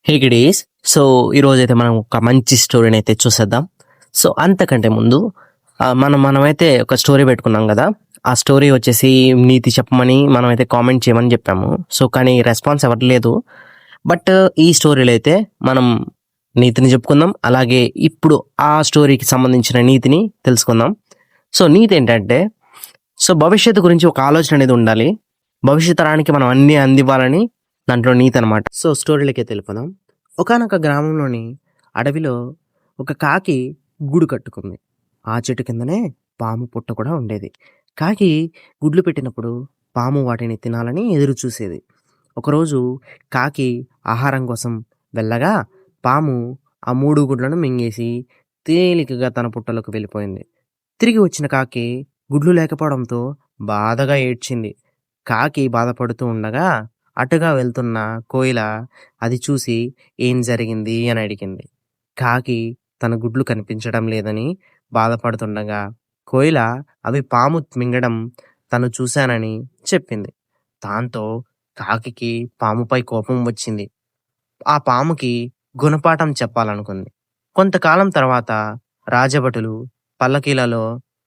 హే కిడీస్. So ఈరోజైతే మనం ఒక మంచి స్టోరీని అయితే చూసేద్దాం. సో అంతకంటే ముందు మనమైతే ఒక స్టోరీ పెట్టుకున్నాం కదా. ఆ స్టోరీ వచ్చేసి నీతి చెప్పమని మనమైతే కామెంట్ చేయమని చెప్పాము. సో కానీ రెస్పాన్స్ ఎవరు లేదు. బట్ ఈ స్టోరీలో అయితే మనం నీతిని చెప్పుకుందాం. అలాగే ఇప్పుడు ఆ స్టోరీకి సంబంధించిన నీతిని తెలుసుకుందాం. సో నీతి ఏంటంటే, సో భవిష్యత్తు గురించి ఒక ఆలోచన అనేది ఉండాలి. భవిష్యత్ తరానికి మనం అన్ని అందివ్వాలని దాంట్లో నీతి అనమాట. సో స్టోరీలకే తెలుపుదాం. ఒకానొక గ్రామంలోని అడవిలో ఒక కాకి గూడు కట్టుకుంది. ఆ చెట్టు కిందనే పాము పుట్ట కూడా ఉండేది. కాకి గుడ్లు పెట్టినప్పుడు పాము వాటిని తినాలని ఎదురు చూసేది. ఒకరోజు కాకి ఆహారం కోసం వెళ్ళగా పాము ఆ 3 గుడ్లను మింగేసి తేలికగా తన పుట్టలోకి వెళ్ళిపోయింది. తిరిగి వచ్చిన కాకి గుడ్లు లేకపోవడంతో బాధగా ఏడ్చింది. కాకి బాధపడుతూ ఉండగా అటుగా వెళ్తున్న కోయిల అది చూసి ఏం జరిగింది అని అడిగింది. కాకి తన గుడ్లు కనిపించడం లేదని బాధపడుతుండగా కోయిల అవి పాము మింగడం తను చూశానని చెప్పింది. దాంతో కాకికి పాముపై కోపం వచ్చింది. ఆ పాముకి గుణపాఠం చెప్పాలనుకుంది. కొంతకాలం తర్వాత రాజభటులు పల్లకీలలో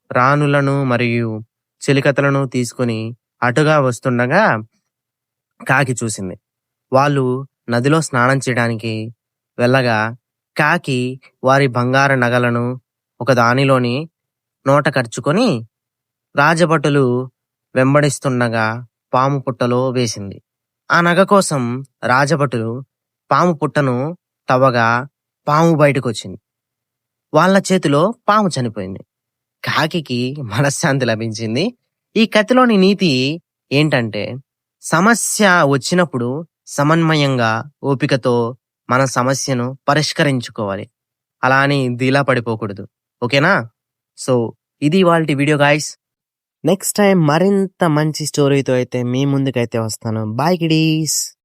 రాణులను మరియు చిలికతలను తీసుకుని అటుగా వస్తుండగా కాకి చూసింది. వాళ్ళు నదిలో స్నానం చేయడానికి వెళ్ళగా కాకి వారి బంగారు నగలను ఒక దానిలోని నోట కరుచుకొని రాజభటులు వెంబడిస్తుండగా పాము పుట్టలో వేసింది. ఆ నగ కోసం రాజభటులు పాము పుట్టను తవ్వగా పాము బయటకొచ్చింది. వాళ్ళ చేతిలో పాము చనిపోయింది. కాకికి మనశ్శాంతి లభించింది. ఈ కథలోని నీతి ఏంటంటే, సమస్య వచ్చినప్పుడు సమన్వయంగా ఓపికతో మన సమస్యను పరిష్కరించుకోవాలి. అలా అని ధీలా పడిపోకూడదు. ఓకేనా? సో ఇది ఇవాల్టి వీడియో గాయ్స్. నెక్స్ట్ టైం మరింత మంచి స్టోరీతో అయితే మీ ముందుకైతే వస్తాను. బాయ్ కిడీస్.